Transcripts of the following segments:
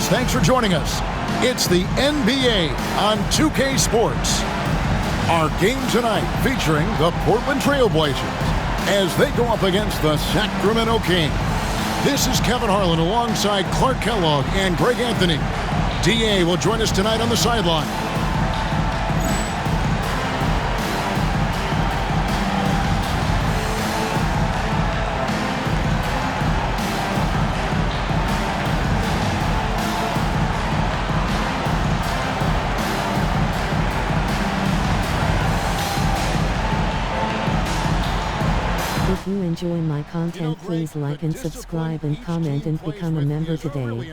fans, thanks for joining us. It's the NBA on 2K Sports. Our game tonight featuring the Portland Trailblazers as they go up against the Sacramento Kings. This is Kevin Harlan alongside Clark Kellogg and Greg Anthony. DA will join us tonight on the sideline. If you enjoy my content, please like and subscribe and comment and become a member today.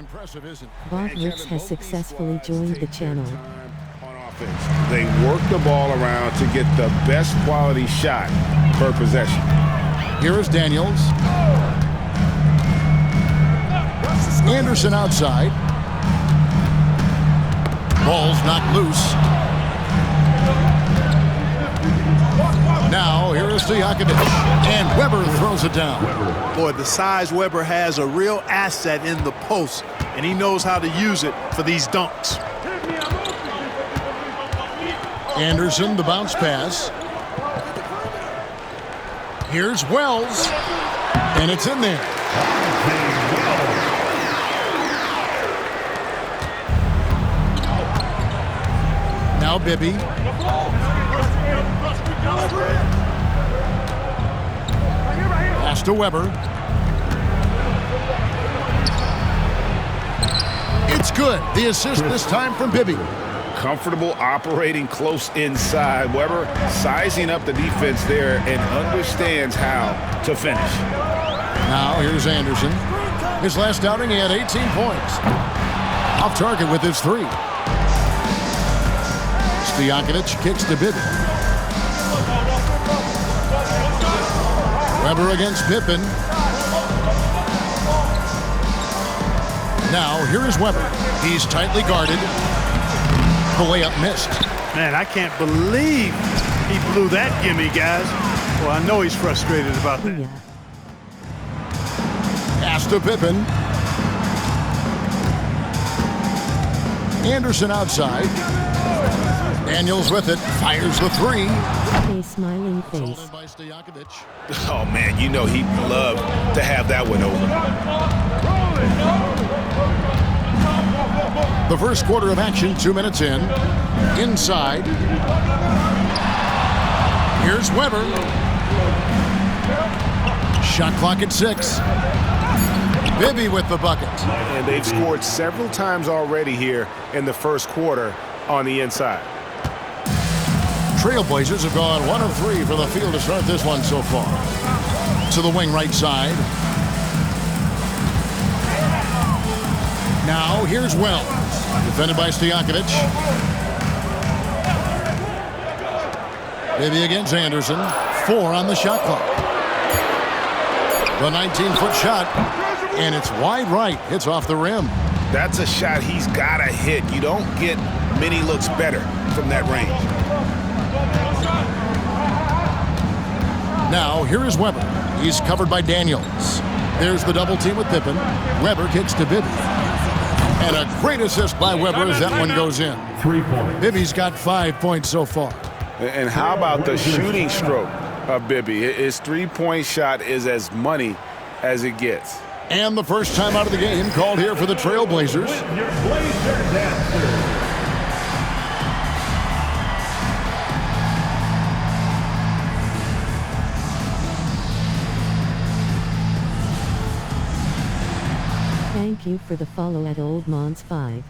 Bob Ricks has successfully joined the channel. They work the ball around to get the best quality shot per possession. Here is Daniels. Anderson outside. Ball's knocked loose. Now, here is Stojakovic, and Weber throws it down. Boy, the size Weber has a real asset in the post, and he knows how to use it for these dunks. Anderson, the bounce pass. Here's Wells, and it's in there. Now Bibby. Pass to Weber. It's good. The assist this time from Bibby. Comfortable operating close inside. Weber sizing up the defense there and understands how to finish. Now here's Anderson. His last outing, he had 18 points. Off target with his three. Stojakovic kicks to Bibby. Weber against Pippen. Now, here is Weber. He's tightly guarded. The layup missed. Man, I can't believe he blew that gimme, guys. Well, I know he's frustrated about that. Pass to Pippen. Anderson outside. Daniels with it. Fires the three. A smiling face. Oh, man, you know he'd love to have that one over. The first quarter of action, 2 minutes in. Inside. Here's Weber. Shot clock at 6. Bibby with the bucket. And they've scored several times already here in the first quarter on the inside. Trailblazers have gone 1 of 3 for the field to start this one so far. To the wing right side. Now here's Wells. Defended by Stojakovic. Bibby against Anderson. 4 on the shot clock. The 19-foot shot. And it's wide right. It's off the rim. That's a shot he's got to hit. You don't get many looks better from that range. Now, here is Weber. He's covered by Daniels. There's the double team with Pippen. Weber kicks to Bibby. And a great assist by Weber as that one goes in. 3 points. Bibby's got 5 points so far. And how about the shooting stroke of Bibby? His three-point shot is as money as it gets. And the first time out of the game called here for the Trailblazers. Your Blazer dancer. Thank you for the follow at Old Mons 5.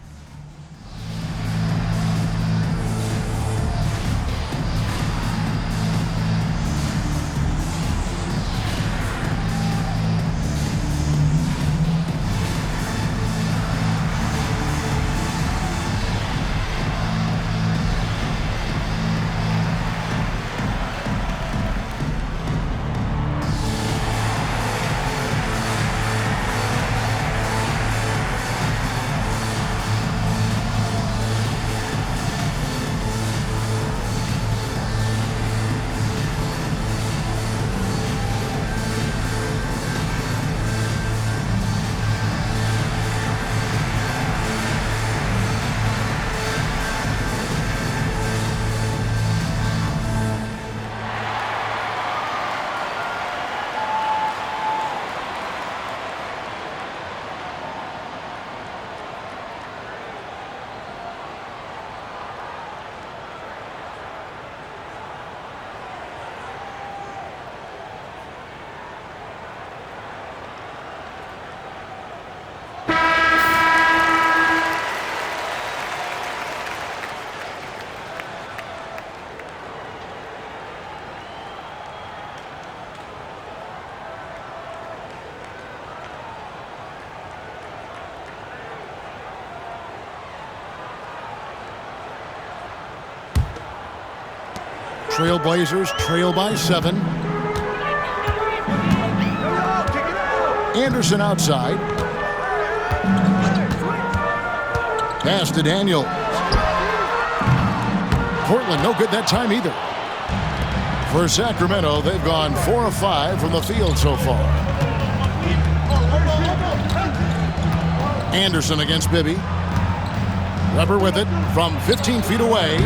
Trailblazers trail by 7. Anderson outside. Pass to Daniels. Portland no good that time either. For Sacramento, they've gone 4 of 5 from the field so far. Anderson against Bibby. Weber with it from 15 feet away.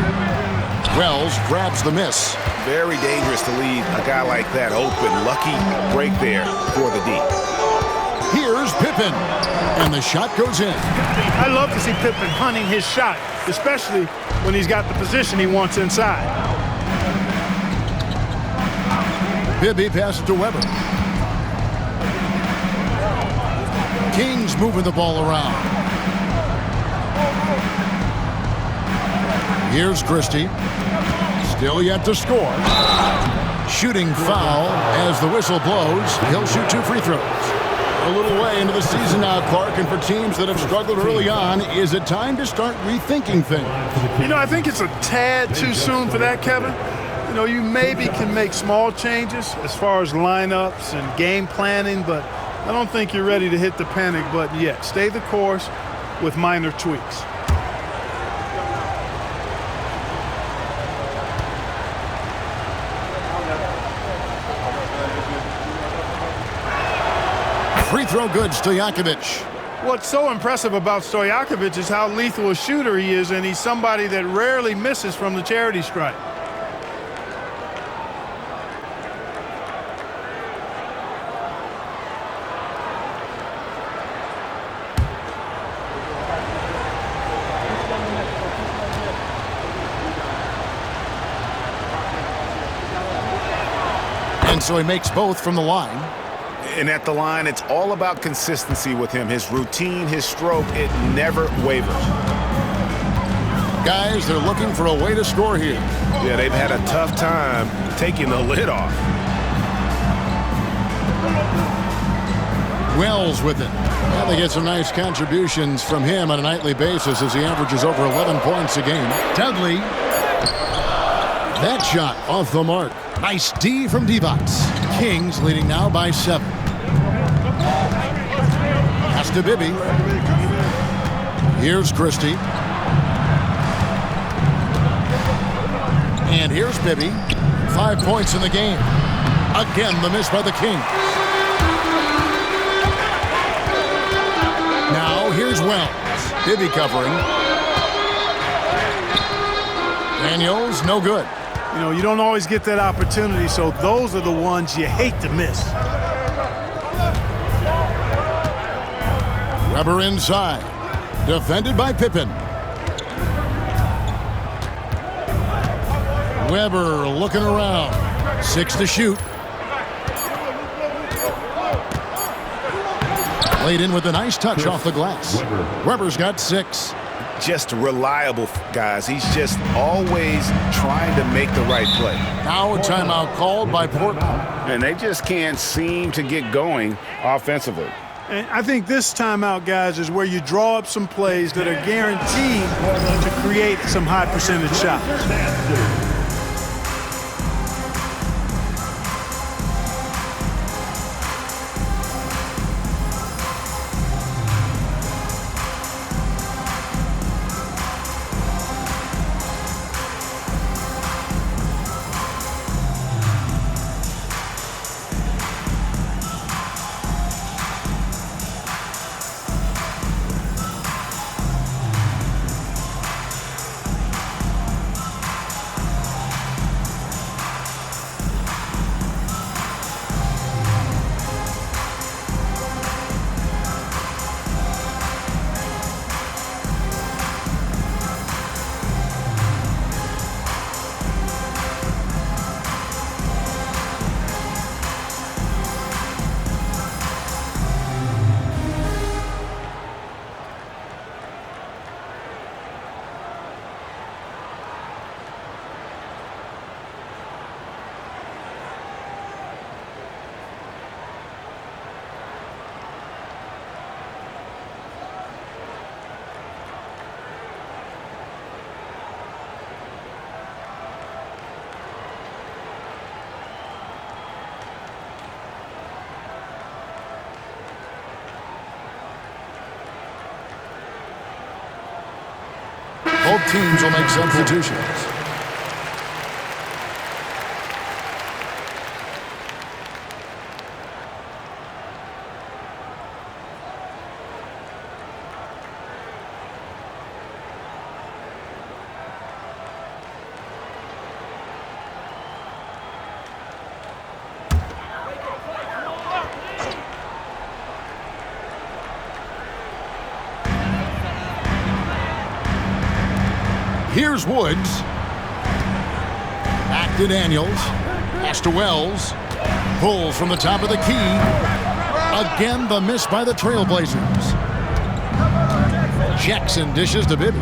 Wells grabs the miss. Very dangerous to leave a guy like that open. Lucky break there for the D. Here's Pippen, and the shot goes in. I love to see Pippen hunting his shot, especially when he's got the position he wants inside. Bibby passes to Weber. Kings moving the ball around. Here's Christie. Still yet to score. Shooting foul as the whistle blows. He'll shoot 2 free throws. A little way into the season now, Clark, and for teams that have struggled early on, is it time to start rethinking things? You know, I think it's a tad too soon for that, Kevin. You know, you maybe can make small changes as far as lineups and game planning, but I don't think you're ready to hit the panic button yet. Stay the course with minor tweaks. Free throw good, Stojakovic. What's so impressive about Stojakovic is how lethal a shooter he is, and he's somebody that rarely misses from the charity stripe. And so he makes both from the line. And at the line, it's all about consistency with him. His routine, his stroke, it never wavers. Guys, they're looking for a way to score here. Yeah, they've had a tough time taking the lid off. Wells with it. Well, they get some nice contributions from him on a nightly basis as he averages over 11 points a game. Dudley. That shot off the mark. Nice D from Divac. Kings leading now by 7. Pass to Bibby. Here's Christie. And here's Bibby. 5 points in the game. Again, the miss by the Kings. Now here's Wells. Bibby covering. Daniels, no good. You know, you don't always get that opportunity, so those are the ones you hate to miss. Weber inside. Defended by Pippen. Weber looking around. 6 to shoot. Laid in with a nice touch off the glass. Weber's got 6. Just reliable, guys. He's just always trying to make the right play. Now a timeout called by Portland. And they just can't seem to get going offensively. And I think this timeout, guys, is where you draw up some plays that are guaranteed to create some high percentage shots. Both teams will make substitutions. Here's Woods. Back to Daniels. Pass to Wells. Pulls from the top of the key. Again, the miss by the Trailblazers. Jackson dishes to Bibby.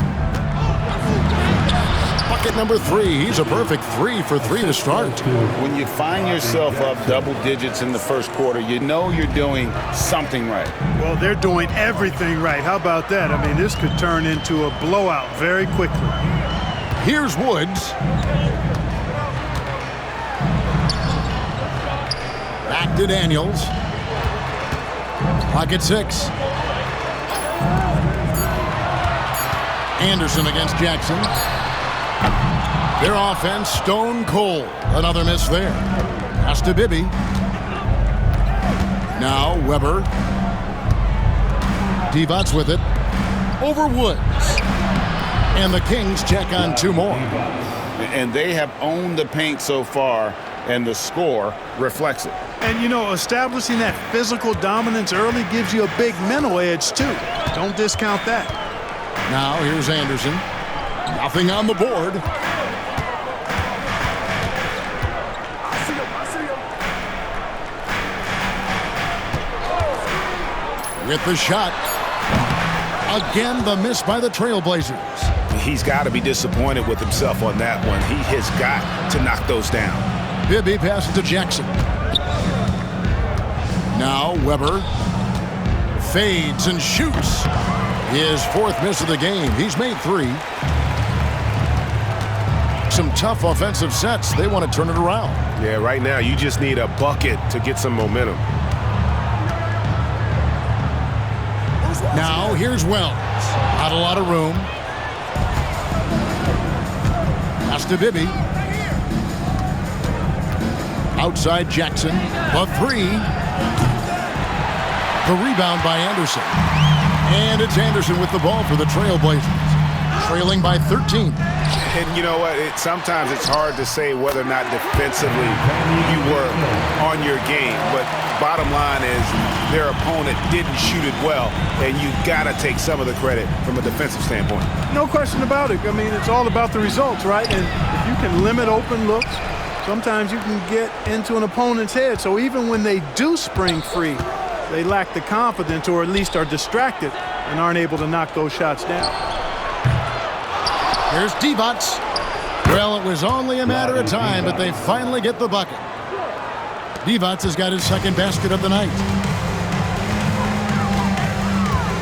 Bucket number 3. He's a perfect 3 for 3 to start. When you find yourself up double digits in the first quarter, you know you're doing something right. Well, they're doing everything right. How about that? I mean, this could turn into a blowout very quickly. Here's Woods. Back to Daniels. Pocket 6. Anderson against Jackson. Their offense stone cold. Another miss there. Pass to Bibby. Now Weber. Divac with it. Over Woods. And the Kings check on 2 more. And they have owned the paint so far, and the score reflects it. And, you know, establishing that physical dominance early gives you a big mental edge, too. Don't discount that. Now here's Anderson. Nothing on the board. With the shot. Again, the miss by the Trailblazers. He's got to be disappointed with himself on that one. He has got to knock those down. Bibby passes to Jackson. Now Weber fades and shoots. His 4th miss of the game. He's made 3. Some tough offensive sets. They want to turn it around. Yeah, right now you just need a bucket to get some momentum. Now here's Wells. Not a lot of room. Pass to Bibby. Outside Jackson. The 3. The rebound by Anderson. And it's Anderson with the ball for the Trailblazers. Trailing by 13. And you know what? Sometimes it's hard to say whether or not defensively you were on your game. But bottom line is their opponent didn't shoot it well. And you've got to take some of the credit from a defensive standpoint. No question about it. I mean, it's all about the results, right? And if you can limit open looks, sometimes you can get into an opponent's head. So even when they do spring free, they lack the confidence or at least are distracted and aren't able to knock those shots down. Here's Divac. Well, it was only a matter of time, but they finally get the bucket. Divac has got his 2nd basket of the night.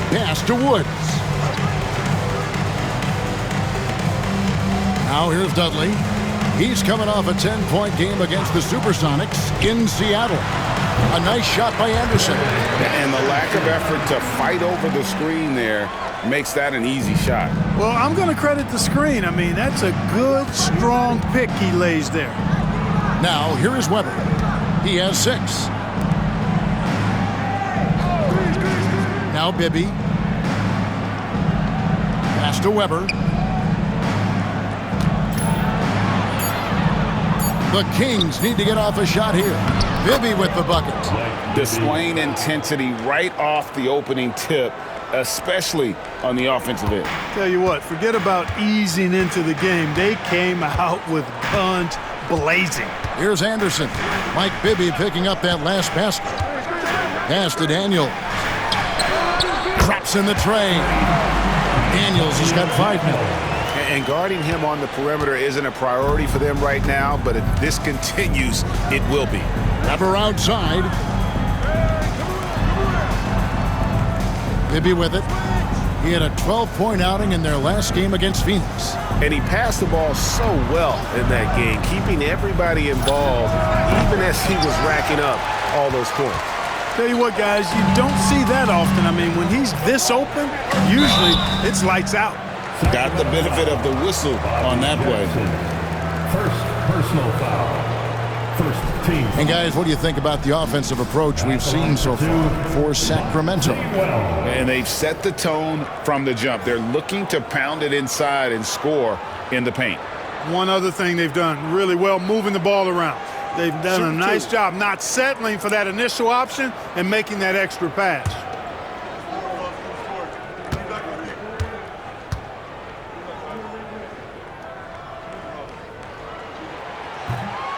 Pass to Woods. Now here's Dudley. He's coming off a 10-point game against the Supersonics in Seattle. A nice shot by Anderson. And the lack of effort to fight over the screen there makes that an easy shot. Well, I'm going to credit the screen. I mean, that's a good, strong pick he lays there. Now, here is Weber. He has 6. Now Bibby. Pass to Weber. The Kings need to get off a shot here. Bibby with the bucket. Displaying intensity right off the opening tip, especially on the offensive end. Tell you what, forget about easing into the game. They came out with guns blazing. Here's Anderson. Mike Bibby picking up that last basket. Pass to Daniels. Drops in the tray. Daniels has got 5 now. And guarding him on the perimeter isn't a priority for them right now, but if this continues, it will be. Weber outside. Bibby with it. He had a 12-point outing in their last game against Phoenix. And he passed the ball so well in that game, keeping everybody involved, even as he was racking up all those points. Tell you what, guys, you don't see that often. I mean, when he's this open, usually it's lights out. Got the benefit of the whistle on that play. First personal foul. First team. And guys, what do you think about the offensive approach we've seen so far for Sacramento? And they've set the tone from the jump. They're looking to pound it inside and score in the paint. One other thing they've done really well, moving the ball around. They've done a nice job not settling for that initial option and making that extra pass.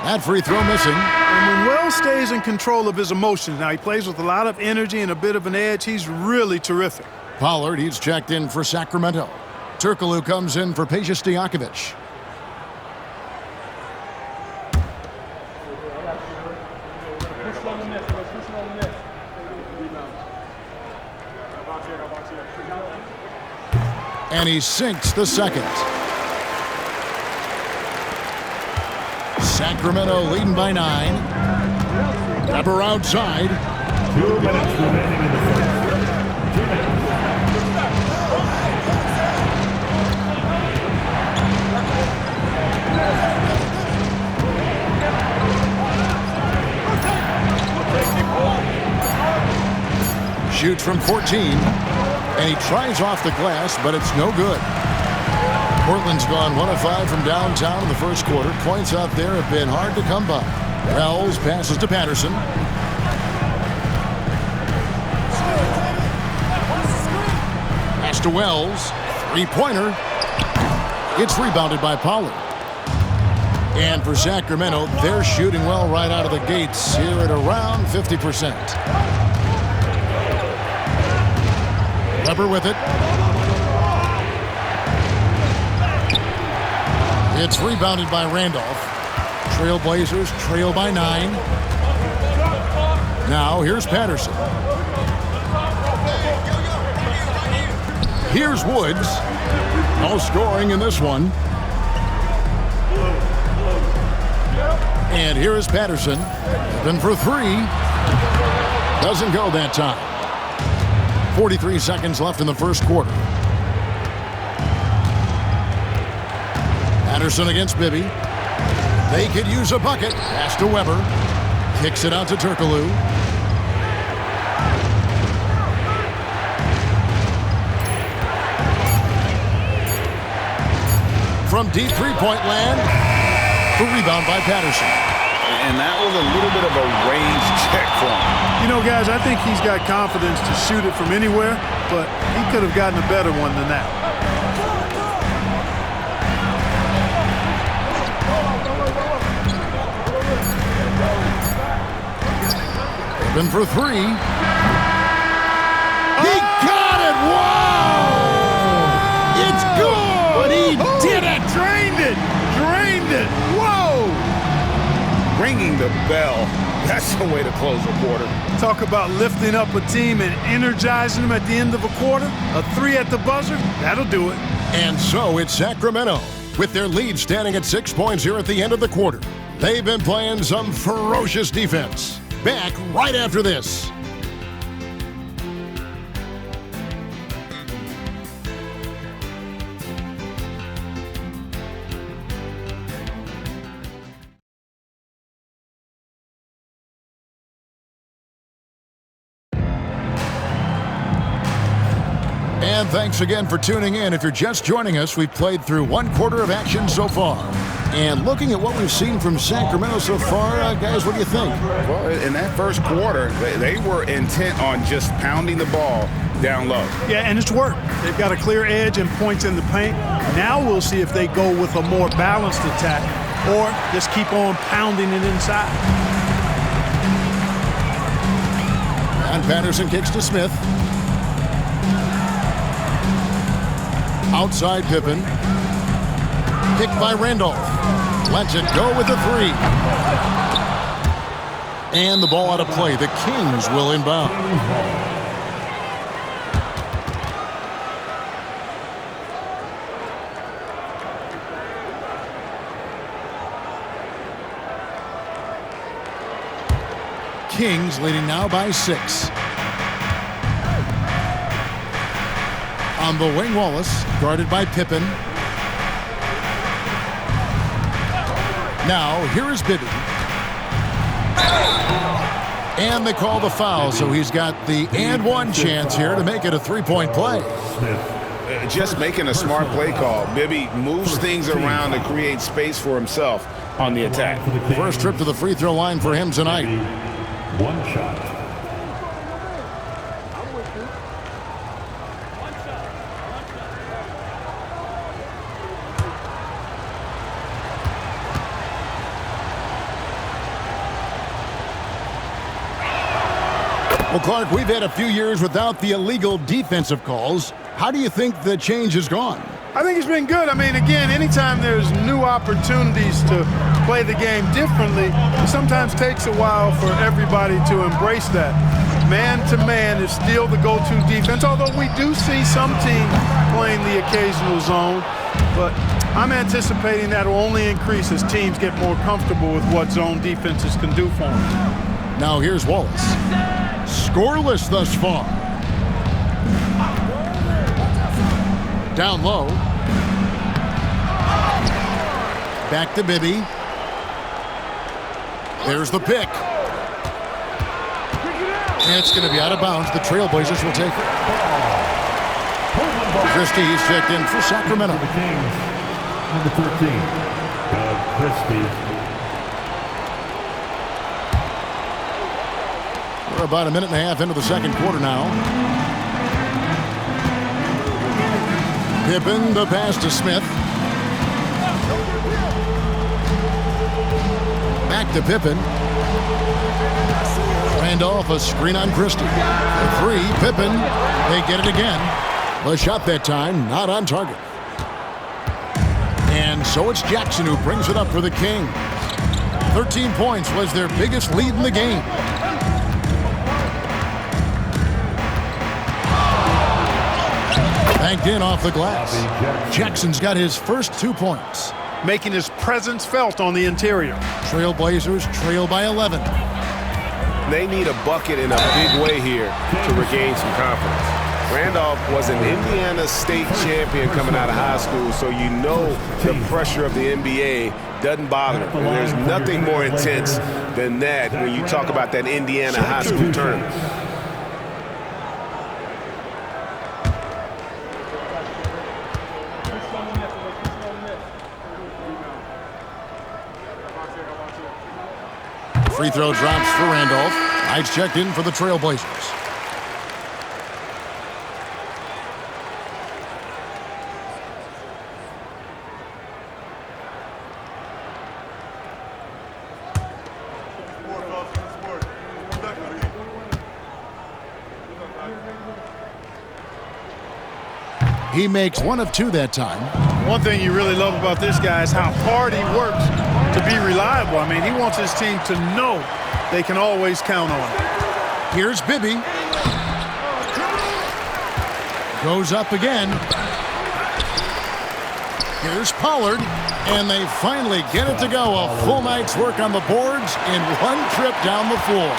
That free throw missing. And when Wells stays in control of his emotions, now he plays with a lot of energy and a bit of an edge, he's really terrific. Pollard, he's checked in for Sacramento. Turkoglu comes in for Peja Stojakovic. And he sinks the second. Sacramento leading by 9. Weber outside. 2 minutes remaining in the first. 2 minutes. Shoots from 14. And he tries off the glass, but it's no good. Portland's gone 1 of 5 from downtown in the first quarter. Points out there have been hard to come by. Wells passes to Patterson. Pass to Wells. Three-pointer. It's rebounded by Pollard. And for Sacramento, they're shooting well right out of the gates here at around 50%. Weber with it. It's rebounded by Randolph. Trailblazers trail by 9. Now here's Patterson. Here's Woods. No scoring in this one. And here is Patterson. Open for 3. Doesn't go that time. 43 seconds left in the first quarter. Patterson against Bibby. They could use a bucket. Pass to Weber. Kicks it out to Turkoglu. From deep three-point land. The rebound by Patterson. And that was a little bit of a range check for him. You know, guys, I think he's got confidence to shoot it from anywhere, but he could have gotten a better one than that. Open for 3. He got it! Whoa! It's good! He did it! Drained it! Drained it! Whoa! Ringing the bell. That's the way to close a quarter. Talk about lifting up a team and energizing them at the end of a quarter. A 3 at the buzzer, that'll do it. And so it's Sacramento, with their lead standing at 6 points here at the end of the quarter. They've been playing some ferocious defense. Back right after this. And thanks again for tuning in. If you're just joining us, we've played through 1 quarter of action so far. And looking at what we've seen from Sacramento so far, guys, what do you think? Well, in that first quarter, they were intent on just pounding the ball down low. Yeah, and it's worked. They've got a clear edge and points in the paint. Now we'll see if they go with a more balanced attack or just keep on pounding it inside. And Patterson kicks to Smith. Outside Pippen. Kicked by Randolph. Lets it go with the 3. And the ball out of play. The Kings will inbound. Kings leading now by 6. On the wing, Wallace, guarded by Pippen. Now, here is Bibby. And they call the foul, so he's got the and one chance here to make it a three-point play. Just making a smart play call. Bibby moves things around to create space for himself on the attack. First trip to the free throw line for him tonight. One shot. Well, Clark, we've had a few years without the illegal defensive calls. How do you think the change has gone? I think it's been good. I mean, again, anytime there's new opportunities to play the game differently, it sometimes takes a while for everybody to embrace that. Man-to-man is still the go-to defense, although we do see some teams playing the occasional zone. But I'm anticipating that will only increase as teams get more comfortable with what zone defenses can do for them. Now here's Wallace. Scoreless thus far. Down low. Back to Bibby. There's the pick. And it's going to be out of bounds. The Trailblazers will take it. Christie, he's checked in for Sacramento. The Kings, number 13, Doug Christie. We're about a minute and a half into the second quarter now. Pippen, the pass to Smith. Back to Pippen. Randolph, a screen on Christie. The three, Pippen. They get it again. The shot that time, not on target. And so it's Jackson who brings it up for the Kings. 13 points was their biggest lead in the game. Banked in off the glass. Jackson's got his first 2 points. Making his presence felt on the interior. Trailblazers trail by 11. They need a bucket in a big way here to regain some confidence. Randolph was an Indiana State champion coming out of high school, so you know the pressure of the NBA doesn't bother him. And there's nothing more intense than that when you talk about that Indiana high school tournament. Free throw drops for Randolph. Knights checked in for the Trailblazers. He makes one of two that time. One thing you really love about this guy is how hard he works to be reliable. I mean, he wants his team to know they can always count on him. Here's Bibby. Goes up again. Here's Pollard. And they finally get it to go. A full night's work on the boards in one trip down the floor.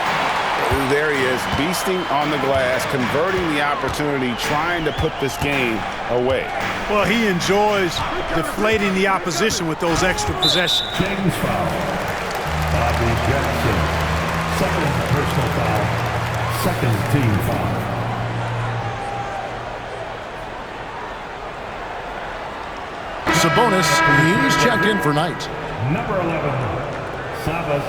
There he is, beasting on the glass, converting the opportunity, trying to put this game away. Well, he enjoys deflating the opposition with those extra possessions. James foul. Bobby Jackson. Second personal foul. Second team foul. Sabonis, he's checked in for Knight. Number 11, Savas.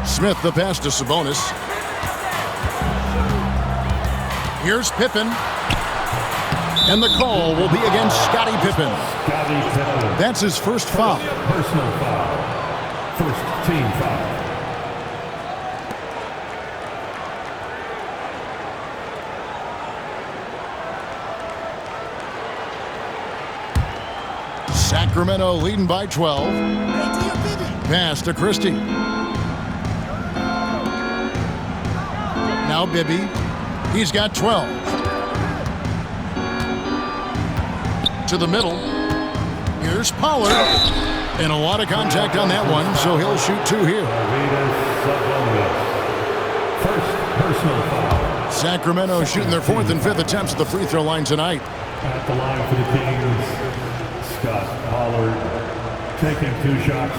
Smith, the pass to Sabonis. Here's Pippen. And the call will be against Scottie Pippen. Scottie Pippen. That's his first foul. Personal foul. First team foul. Sacramento leading by 12. Pass to Christie. Now Bibby. He's got 12. To the middle. Here's Pollard. And a lot of contact on that one, so he'll shoot 2 here. First personal foul. Sacramento shooting their 4th and 5th attempts at the free throw line tonight. At the line for the Kings, Scott Pollard taking 2 shots.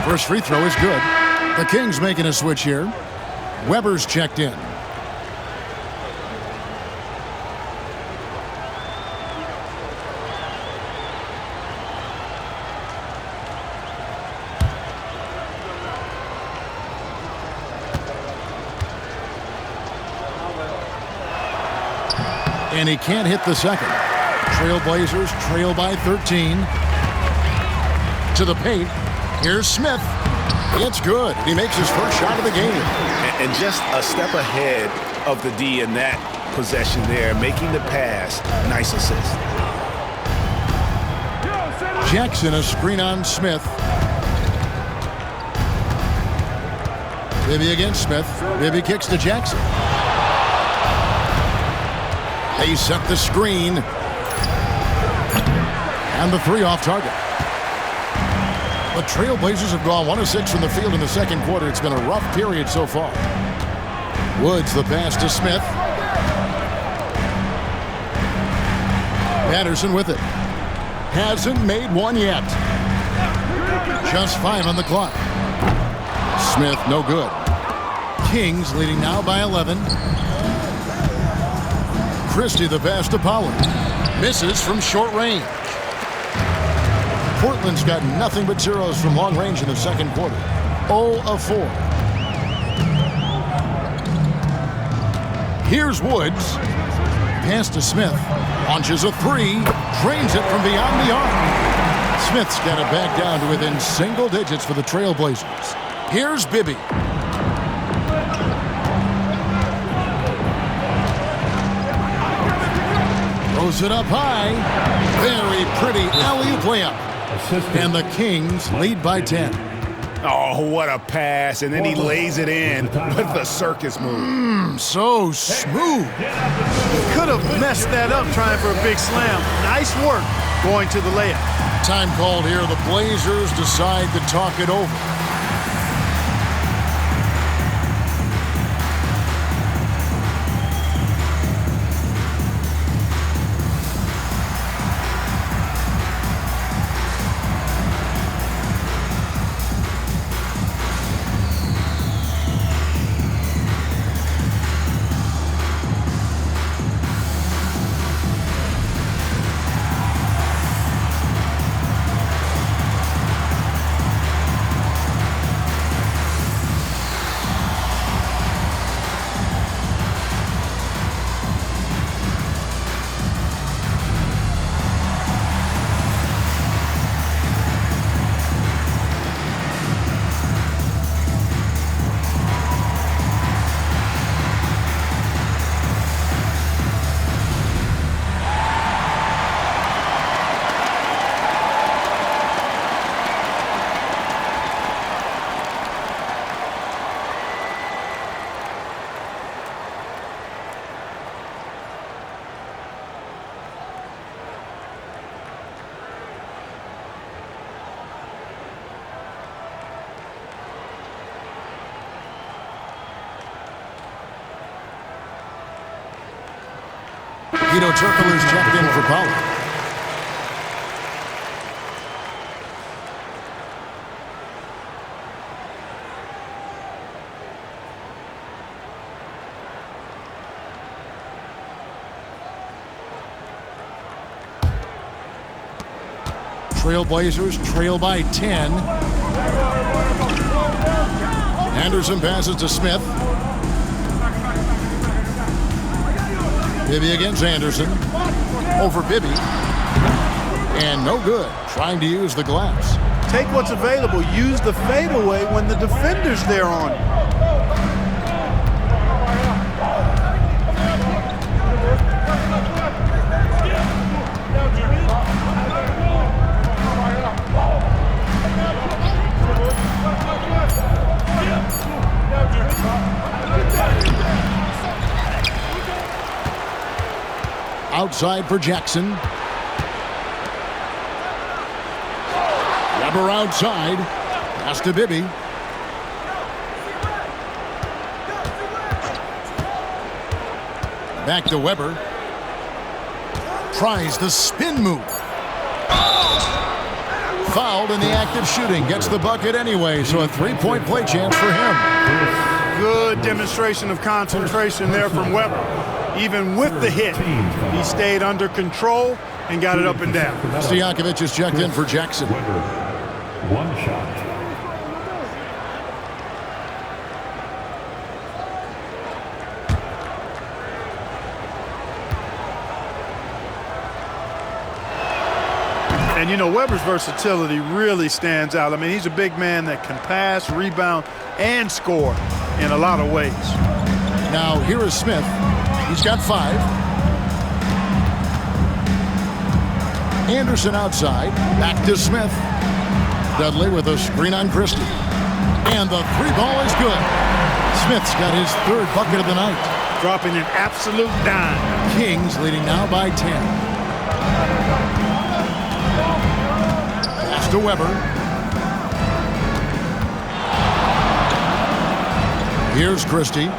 First free throw is good. The Kings making a switch here. Weber's checked in. And he can't hit the second. Trailblazers trail by 13. To the paint. Here's Smith. It's good. He makes his first shot of the game. And just a step ahead of the D in that possession there, making the pass. Nice assist. Jackson, a screen on Smith. Bibby against Smith. Bibby kicks to Jackson. They set the screen. And the 3 off target. The Trailblazers have gone 1 of 6 from the field in the second quarter. It's been a rough period so far. Woods the pass to Smith. Patterson with it. Hasn't made one yet. Just 5 on the clock. Smith no good. Kings leading now by 11. Christie the pass to Pollard. Misses from short range. Portland's got nothing but zeros from long range in the second quarter. 0 of 4. Here's Woods. Pass to Smith. Launches a 3. Drains it from beyond the arc. Smith's got it back down to within single digits for the Trailblazers. Here's Bibby. Throws it up high. Very pretty alley-oop layup. And the Kings lead by 10. Oh, what a pass. And then he lays it in with the circus move. So smooth. Could have messed that up trying for a big slam. Nice work going to the layup. Time called here. The Blazers decide to talk it over. Guido Turkler's checked in for Pollard. Trailblazers trail by 10. Anderson passes to Smith. Bibby against Anderson. Over Bibby. And no good. Trying to use the glass. Take what's available. Use the fadeaway when the defender's there on you. outside for Jackson. Weber outside. Pass to Bibby. Back to Weber. Tries the spin move. Fouled in the act of shooting. Gets the bucket anyway, so a three-point play chance for him. Good demonstration of concentration there from Weber. Even with the hit, he stayed under control and got it up and down. Stojakovic is checked in for Jackson. Weber, one shot. And, you know, Weber's versatility really stands out. I mean, he's a big man that can pass, rebound, and score in a lot of ways. Now, here is Smith. He's got 5. Anderson outside. Back to Smith. Dudley with a screen on Christie. And the 3-ball is good. Smith's got his 3rd bucket of the night. Dropping an absolute dime. Kings leading now by 10. Pass to Weber. Here's Christie.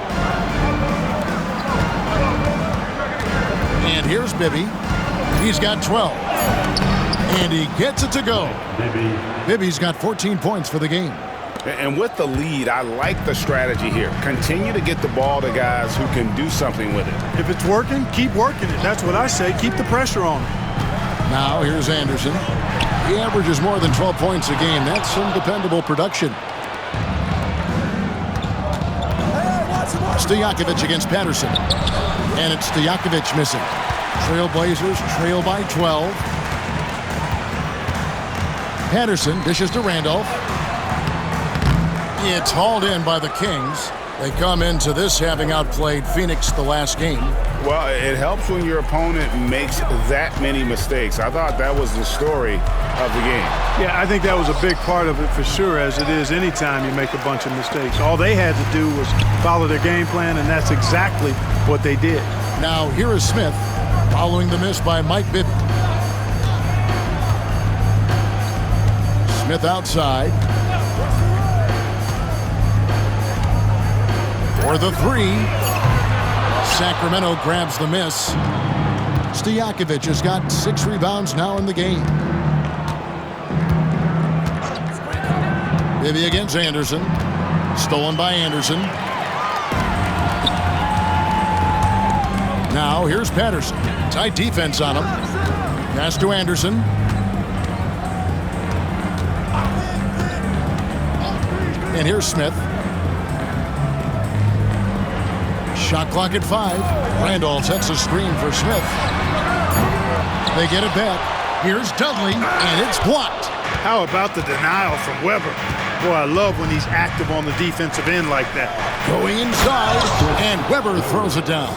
And here's Bibby. He's got 12. And he gets it to go. Bibby's got 14 points for the game. And with the lead, I like the strategy here. Continue to get the ball to guys who can do something with it. If it's working, keep working it. That's what I say. Keep the pressure on him. Now here's Anderson. He averages more than 12 points a game. That's some dependable production. Stojakovic against Patterson. And it's Stojakovic missing. Trailblazers trail by 12. Patterson dishes to Randolph. It's hauled in by the Kings. They come into this having outplayed Phoenix the last game. Well, it helps when your opponent makes that many mistakes. I thought that was the story of the game. Yeah, I think that was a big part of it for sure, as it is anytime you make a bunch of mistakes. All they had to do was follow their game plan, and that's exactly what they did. Now here is Smith following the miss by Mike Bibby. Smith outside. For the 3. Sacramento grabs the miss. Stojakovic has got 6 rebounds now in the game. Bibby against Anderson. Stolen by Anderson. Now here's Patterson. Tight defense on him. Pass to Anderson. And here's Smith. Shot clock at 5. Randolph sets a screen for Smith. They get it back. Here's Dudley, and it's blocked. How about the denial from Weber? Boy, I love when he's active on the defensive end like that. Going inside, and Weber throws it down.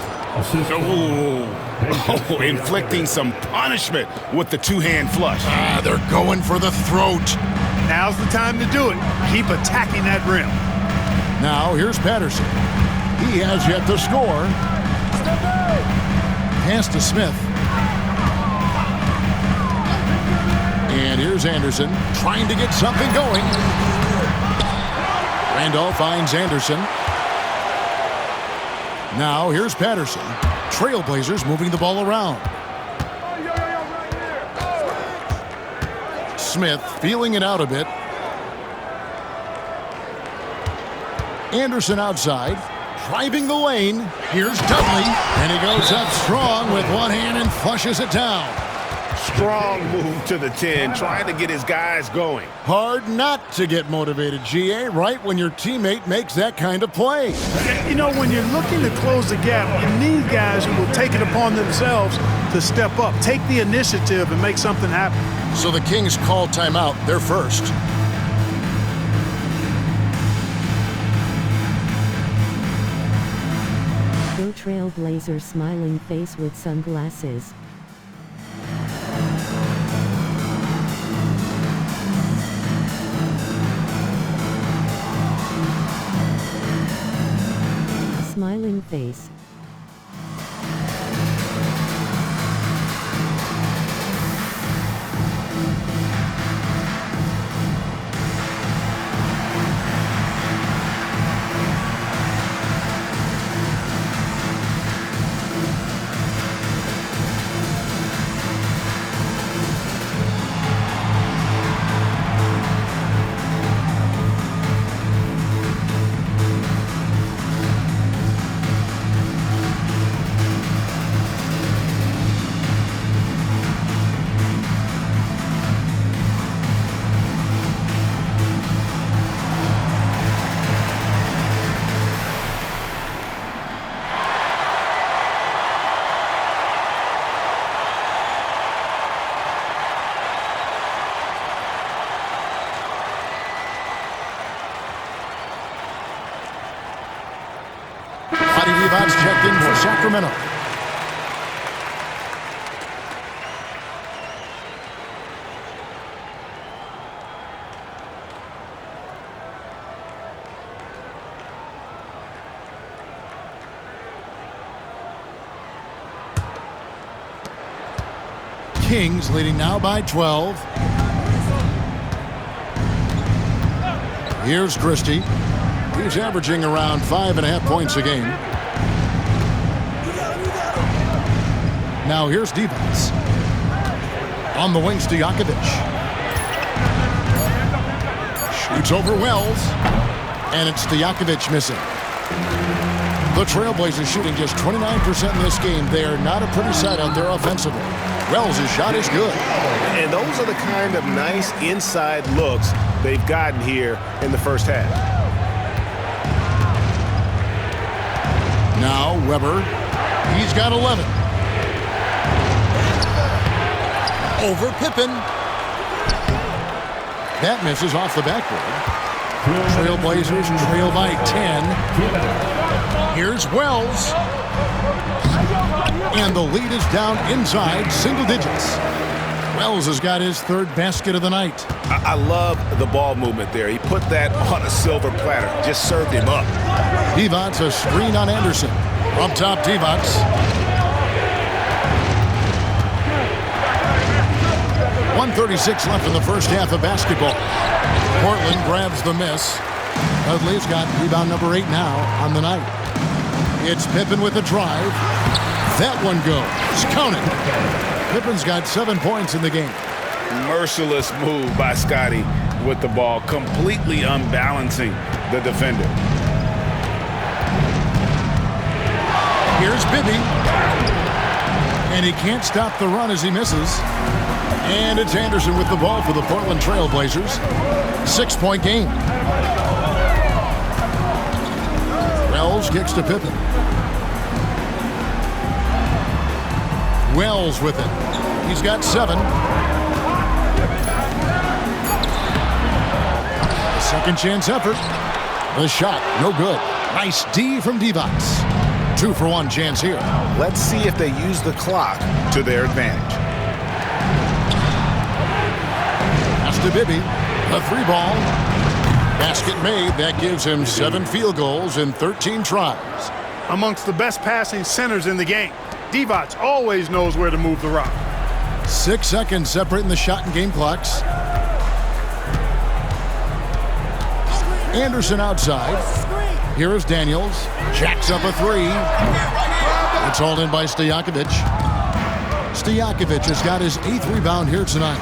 Oh, inflicting some punishment with the 2-hand flush. They're going for the throat. Now's the time to do it. Keep attacking that rim. Now here's Patterson. He has yet to score. Pass to Smith. And here's Anderson trying to get something going. Randolph finds Anderson. Now here's Patterson. Trailblazers moving the ball around. Smith feeling it out a bit. Anderson outside. Driving the lane. Here's Dudley. And he goes up strong with one hand and flushes it down. Strong move to the 10, trying to get his guys going. Hard not to get motivated, GA, right when your teammate makes that kind of play. You know, when you're looking to close the gap, you need guys who will take it upon themselves to step up, take the initiative, and make something happen. So the Kings call timeout. They're first. Go Trailblazer smiling face with sunglasses. Smiling face. checked in for Sacramento. Kings leading now by 12. Here's Christie. He's averaging around 5.5 points a game. Now here's Divac. On the wing, Stojakovic. Shoots over Wells. And it's Stojakovic missing. The Trailblazers shooting just 29% in this game. They are not a pretty sight out there offensively. Wells' shot is good. And those are the kind of nice inside looks they've gotten here in the first half. Now Weber. He's got 11. Over Pippen. That misses off the backboard. Trailblazers trail by 10. Here's Wells. And the lead is down inside single digits. Wells has got his third basket of the night. I love the ball movement there. He put that on a silver platter. Just served him up. Divac a screen on Anderson. Up top, Divac. .136 left in the first half of basketball. Portland grabs the miss. Dudley's got rebound number 8 now on the night. It's Pippen with a drive. That one goes. Count it. Pippen's got 7 points in the game. Merciless move by Scotty with the ball, completely unbalancing the defender. Here's Bibby. And he can't stop the run as he misses. And it's Anderson with the ball for the Portland Trailblazers. 6-point game. Wells kicks to Pippen. Wells with it. He's got 7. A second chance effort. The shot, no good. Nice D from Divac. 2-for-1 chance here. Let's see if they use the clock to their advantage. Pass to Bibby. A 3-ball. Basket made. That gives him 7 field goals in 13 tries. Amongst the best passing centers in the game. Divac always knows where to move the rock. 6 seconds separating the shot and game clocks. Anderson outside. Here is Daniels. Jacks up a 3. It's hauled in by Stojakovic. Stojakovic has got his 8th rebound here tonight.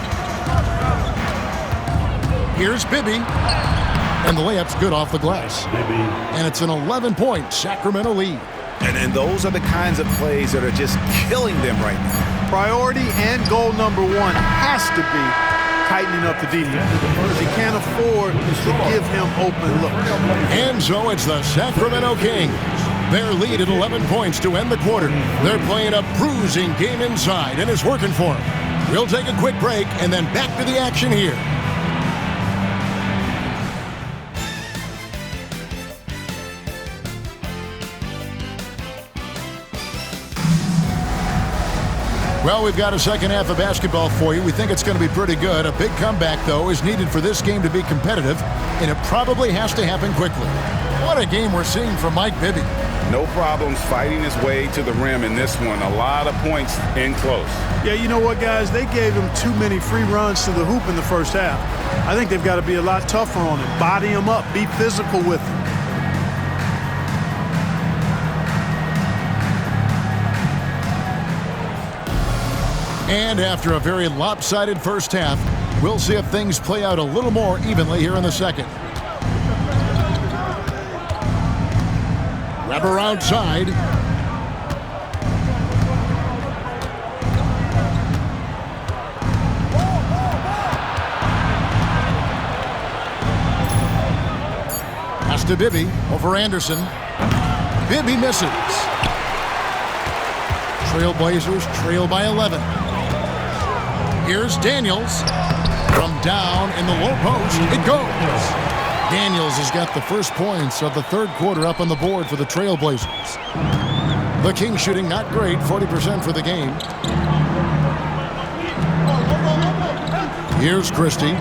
Here's Bibby. And the layup's good off the glass. And it's an 11-point Sacramento lead. And those are the kinds of plays that are just killing them right now. Priority and goal number 1 has to be tightening up the defense. They can't afford to give him open looks. And so it's the Sacramento Kings. Their lead at 11 points to end the quarter. They're playing a bruising game inside, and it's working for them. We'll take a quick break and then back to the action here. Well, we've got a second half of basketball for you. We think it's going to be pretty good. A big comeback, though, is needed for this game to be competitive, and it probably has to happen quickly. What a game we're seeing from Mike Bibby. No problems fighting his way to the rim in this one. A lot of points in close. Yeah, you know what, guys? They gave him too many free runs to the hoop in the first half. I think they've got to be a lot tougher on him. Body him up. Be physical with him. And after a very lopsided first half, we'll see if things play out a little more evenly here in the second. Weber outside. Pass to Bibby over Anderson. Bibby misses. Trailblazers trail by 11. Here's Daniels. From down in the low post, it goes. Daniels has got the first points of the third quarter up on the board for the Trailblazers. The Kings shooting not great, 40% for the game. Here's Christie.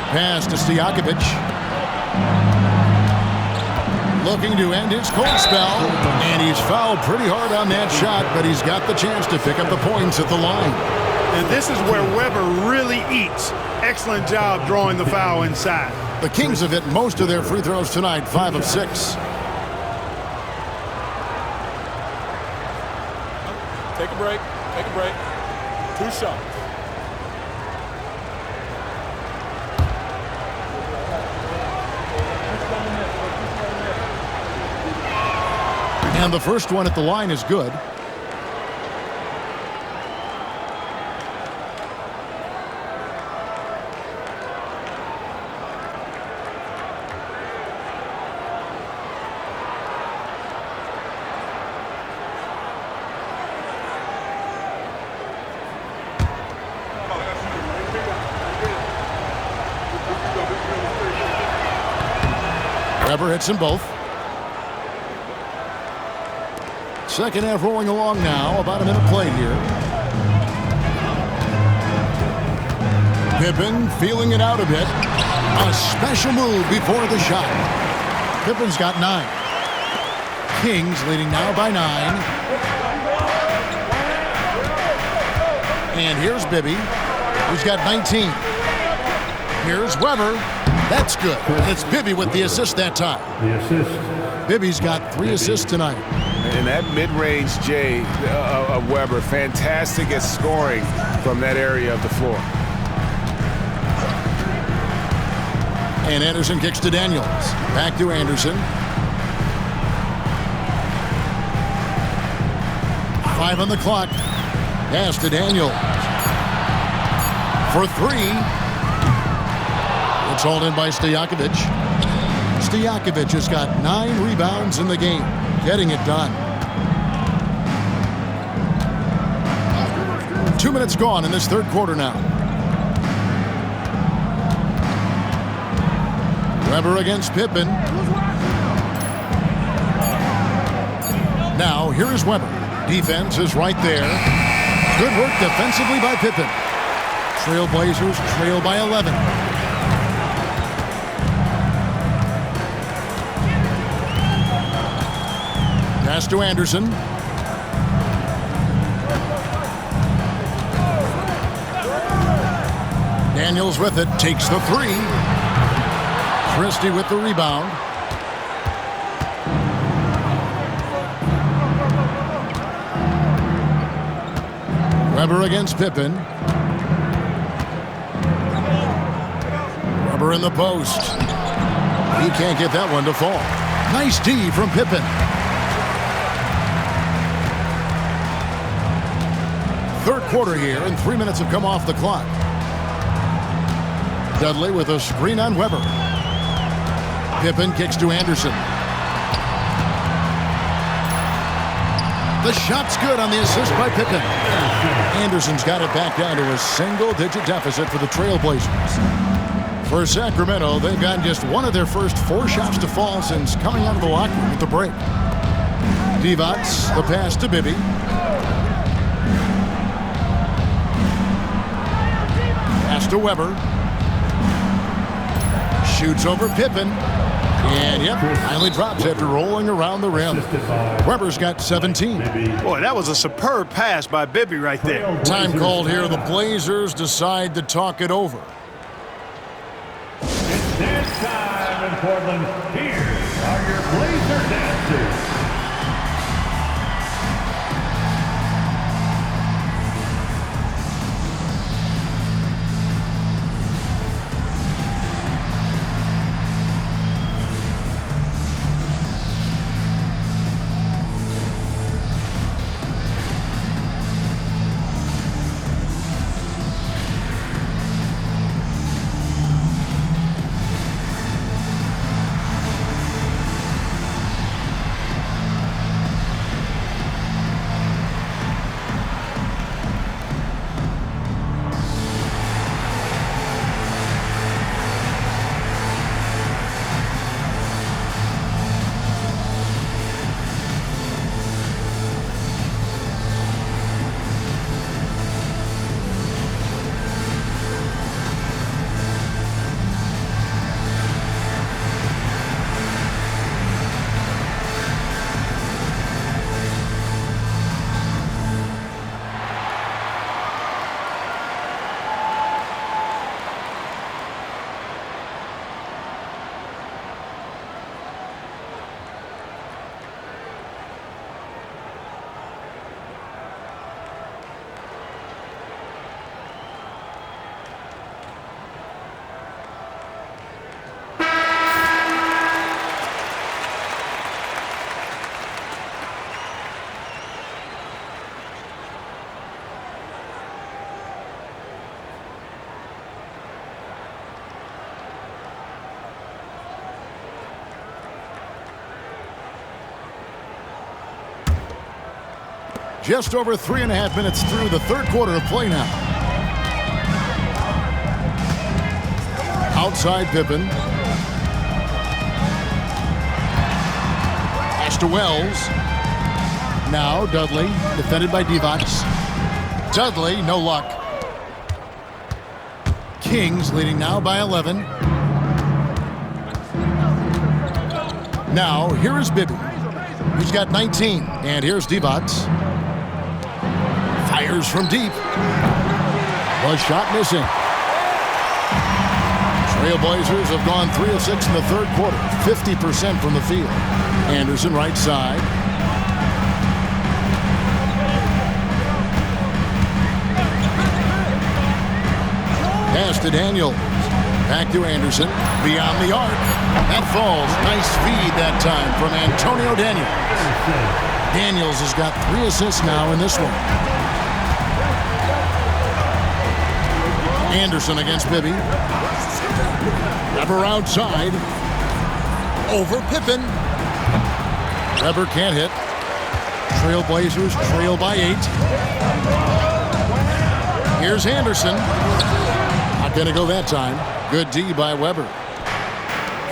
Pass to Stojakovic. Looking to end his cold spell, and he's fouled pretty hard on that shot, but he's got the chance to pick up the points at the line. And this is where Weber really eats. Excellent job drawing the foul inside. The Kings have hit most of their free throws tonight, 5 of 6. Take a break. Take a break. 2 shots. And the first one at the line is good. Weber hits them both. Second half rolling along now. About a minute played here. Pippen feeling it out a bit. A special move before the shot. Pippen's got 9. Kings leading now by 9. And here's Bibby, who's got 19. Here's Weber. That's good. And it's Bibby with the assist that time. The assist. Bibby's got 3 assists tonight. And that mid-range J of Weber, fantastic at scoring from that area of the floor. And Anderson kicks to Daniels. Back to Anderson. 5 on the clock. Pass to Daniels. For 3. It's hauled in by Stojakovic. Stojakovic has got 9 rebounds in the game, getting it done. 2 minutes gone in this third quarter now. Weber against Pippen. Now here is Weber. Defense is right there. Good work defensively by Pippen. Trailblazers trail by 11. Pass to Anderson. Daniels with it, takes the 3. Christie with the rebound. Weber against Pippen. Weber in the post. He can't get that one to fall. Nice D from Pippen. Third quarter here, and 3 minutes have come off the clock. Dudley with a screen on Weber. Pippen kicks to Anderson. The shot's good on the assist by Pippen. Anderson's got it back down to a single-digit deficit for the Trailblazers. For Sacramento, they've gotten just one of their first 4 shots to fall since coming out of the locker room at the break. Divac, the pass to Bibby. Pass to Weber. Shoots over Pippen. And, yep, finally drops after rolling around the rim. Weber's got 17. Boy, that was a superb pass by Bibby right there. Time called here. The Blazers decide to talk it over. It's dance time in Portland. Here are your Blazer dancers. Just over 3.5 minutes through the third quarter of play now. Outside Pippen. Pass to Wells. Now Dudley, defended by Divac. Dudley, no luck. Kings leading now by 11. Now, here is Bibby. He's got 19. And here's Divac. Fires from deep. The shot missing. Trailblazers have gone 3 of 6 in the third quarter. 50% from the field. Anderson right side. Pass to Daniels. Back to Anderson. Beyond the arc. That falls. Nice feed that time from Antonio Daniels. Daniels has got 3 assists now in this one. Anderson against Bibby. Weber outside. Over Pippen. Weber can't hit. Trailblazers trail by 8. Here's Anderson. Not going to go that time. Good D by Weber.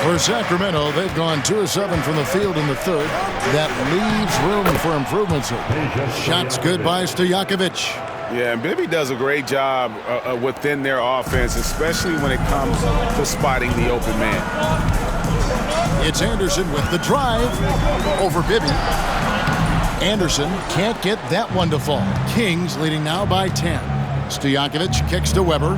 For Sacramento, they've gone 2 of 7 from the field in the third. That leaves room for improvements. Shots good by Stojakovic. Yeah, and Bibby does a great job within their offense, especially when it comes to spotting the open man. It's Anderson with the drive over Bibby. Anderson can't get that one to fall. Kings leading now by 10. Stojakovic kicks to Weber.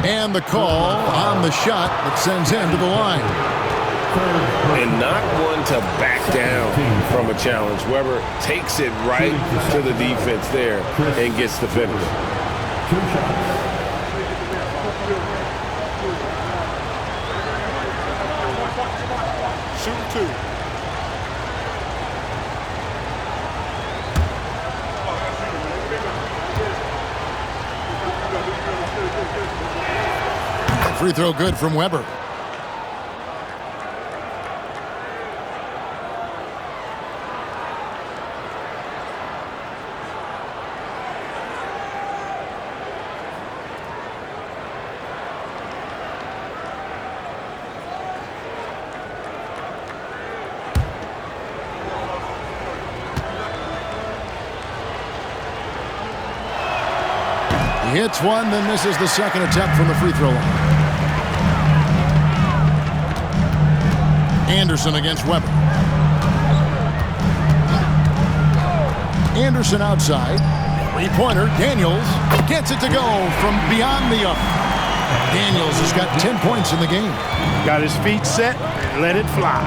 And the call on the shot that sends him to the line. And not one to back down from a challenge. Weber takes it right to the defense there and gets the finish. 2 shots. Shoot 2. Free throw good from Weber. He hits one, then misses the second attempt from the free throw line. Anderson against Weber. Anderson outside. Three-pointer. Daniels gets it to go from beyond the arc. Daniels has got 10 points in the game. Got his feet set. Let it fly.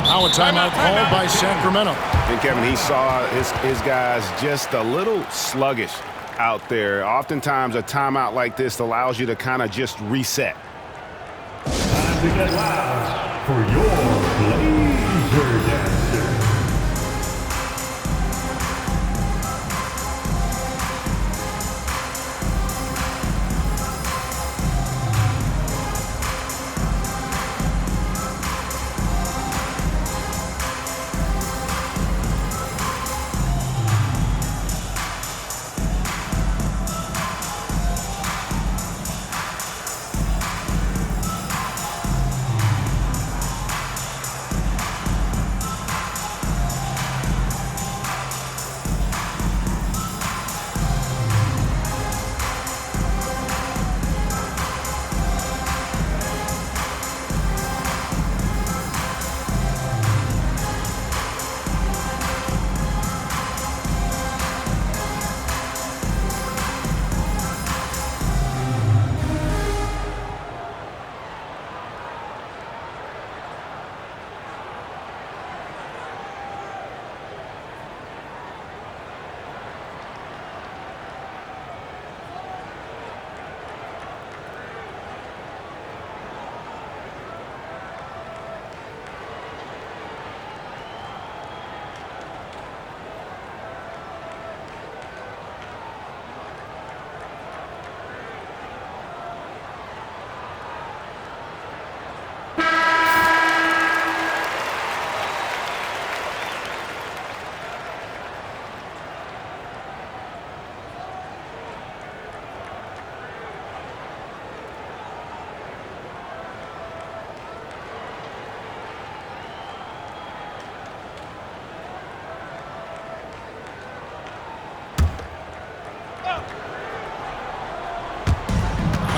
Now a timeout called by Sacramento. And Kevin, he saw his guys just a little sluggish out there. Oftentimes a timeout like this allows you to kind of just reset. Time to get loud for your Blazer Dancer.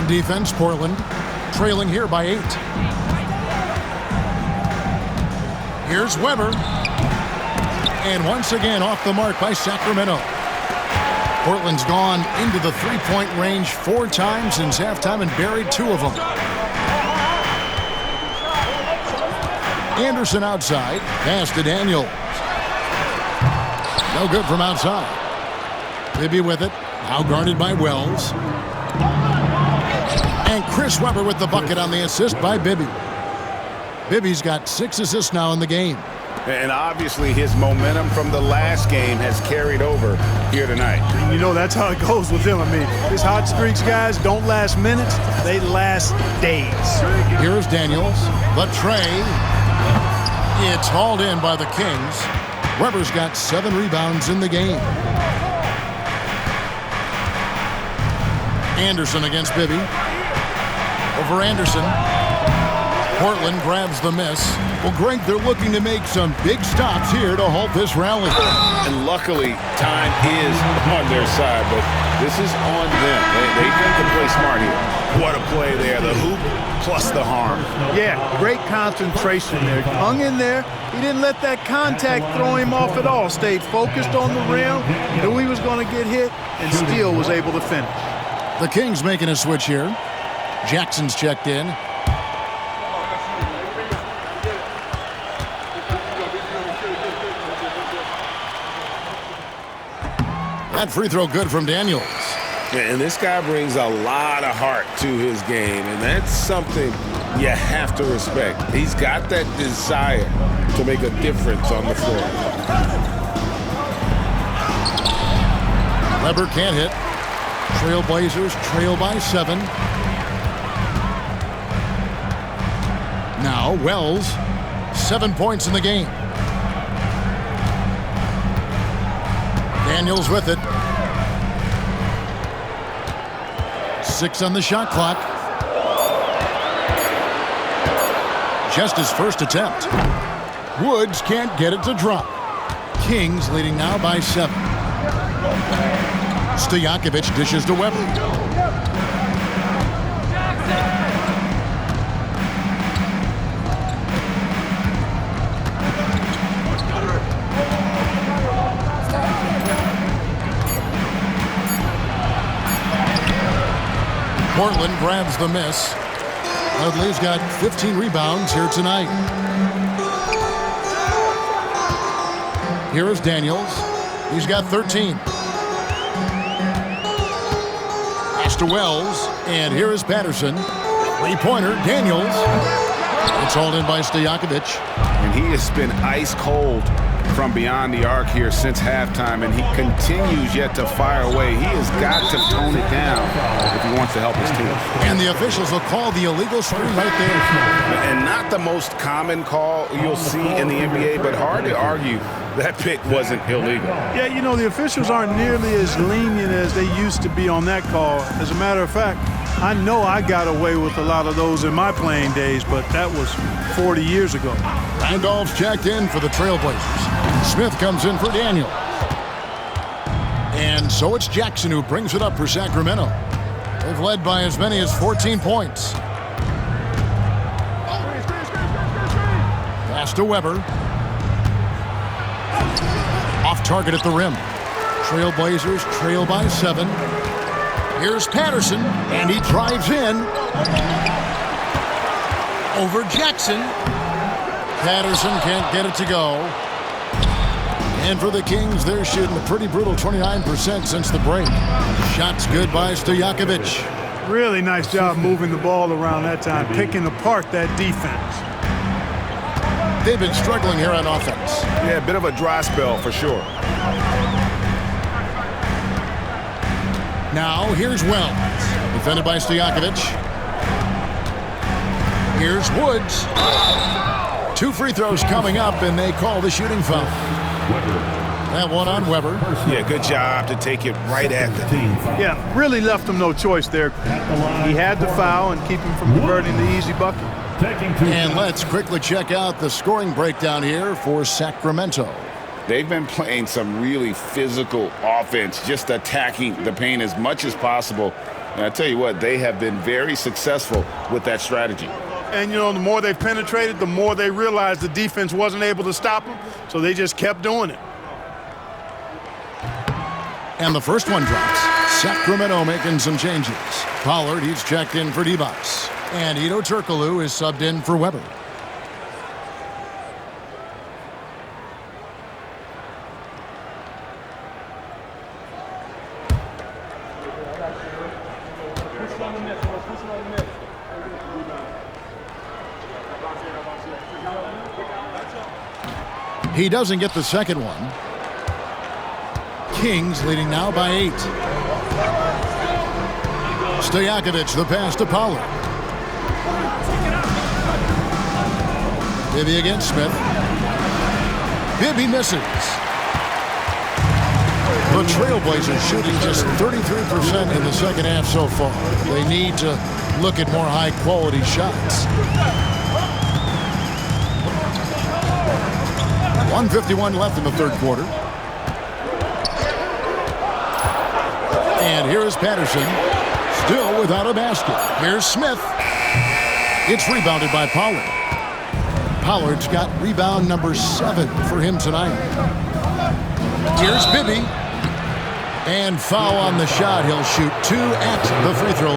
On defense, Portland trailing here by 8. Here's Weber. And once again off the mark by Sacramento. Portland's gone into the three-point range 4 times since halftime and buried 2 of them. Anderson outside. Pass to Daniels. No good from outside. Bibby with it. Now guarded by Wells. And Chris Webber with the bucket on the assist by Bibby. Bibby's got 6 assists now in the game. And obviously his momentum from the last game has carried over here tonight. You know, that's how it goes with him. I mean, his hot streaks, guys, don't last minutes. They last days. Here's Daniels. The tray. It's hauled in by the Kings. Weber's got 7 rebounds in the game. Anderson against Bibby. Over Anderson. Portland grabs the miss. Well, Greg, they're looking to make some big stops here to halt this rally. And luckily, time is on their side, but this is on them. They think to play smart here. What a play there. The hoop plus the harm. Yeah, great concentration there. Hung in there. He didn't let that contact throw him off at all. Stayed focused on the rim. Knew he was going to get hit, and still was able to finish. The Kings making a switch here. Jackson's checked in. That free throw good from Daniels. And this guy brings a lot of heart to his game, and that's something you have to respect. He's got that desire to make a difference on the floor. Weber can't hit. Trailblazers trail by 7. Now Wells, 7 points in the game. Daniels with it. 6 on the shot clock. Just his first attempt. Woods can't get it to drop. Kings leading now by 7. Stojakovic dishes to Weber. Portland grabs the miss. Dudley's got 15 rebounds here tonight. Here is Daniels. He's got 13. Pass to Wells. And here is Patterson. Three-pointer, Daniels. It's hauled in by Stojakovic. And he has been ice cold from beyond the arc here since halftime, and he continues yet to fire away. He has got to tone it down if he wants to help his team. And the officials will call the illegal screen right there. And not the most common call you'll see in the NBA, but hard to argue that pick wasn't illegal. Yeah, you know, the officials aren't nearly as lenient as they used to be on that call. As a matter of fact, I know I got away with a lot of those in my playing days, but that was 40 years ago. Randolph's checked in for the Trailblazers. Smith comes in for Daniel. And so it's Jackson who brings it up for Sacramento. They've led by as many as 14 points. Pass to Weber. Off target at the rim. Trailblazers trail by 7. Here's Patterson, and he drives in. Over Jackson. Patterson can't get it to go. And for the Kings, they're shooting a pretty brutal 29% since the break. Shots good by Stojakovic. Really nice job moving the ball around that time, picking apart that defense. They've been struggling here on offense. Yeah, a bit of a dry spell for sure. Now, here's Wells. Defended by Stojakovic. Here's Woods. 2 free throws coming up, and they call the shooting foul. That one on Weber. Yeah, good job to take it right at the team. Yeah, really left him no choice there. He had to foul and keep him from converting the easy bucket. And let's quickly check out the scoring breakdown here for Sacramento. They've been playing some really physical offense, just attacking the paint as much as possible. And I tell you what, they have been very successful with that strategy. And, you know, the more they've penetrated, the more they realized the defense wasn't able to stop them, so they just kept doing it. And the first one drops. Sacramento making some changes. Pollard, he's checked in for D-Bucks. And Ito Turkoglu is subbed in for Weber. He doesn't get the second one. Kings leading now by 8. Stojakovic, the pass to Pollard. Bibby against Smith. Bibby misses. The Trailblazers shooting just 33% in the second half so far. They need to look at more high-quality shots. 1:51 left in the third quarter. And here is Patterson, still without a basket. Here's Smith. It's rebounded by Pollard. Pollard's got rebound number 7 for him tonight. Here's Bibby. And foul on the shot. He'll shoot 2 at the free throw.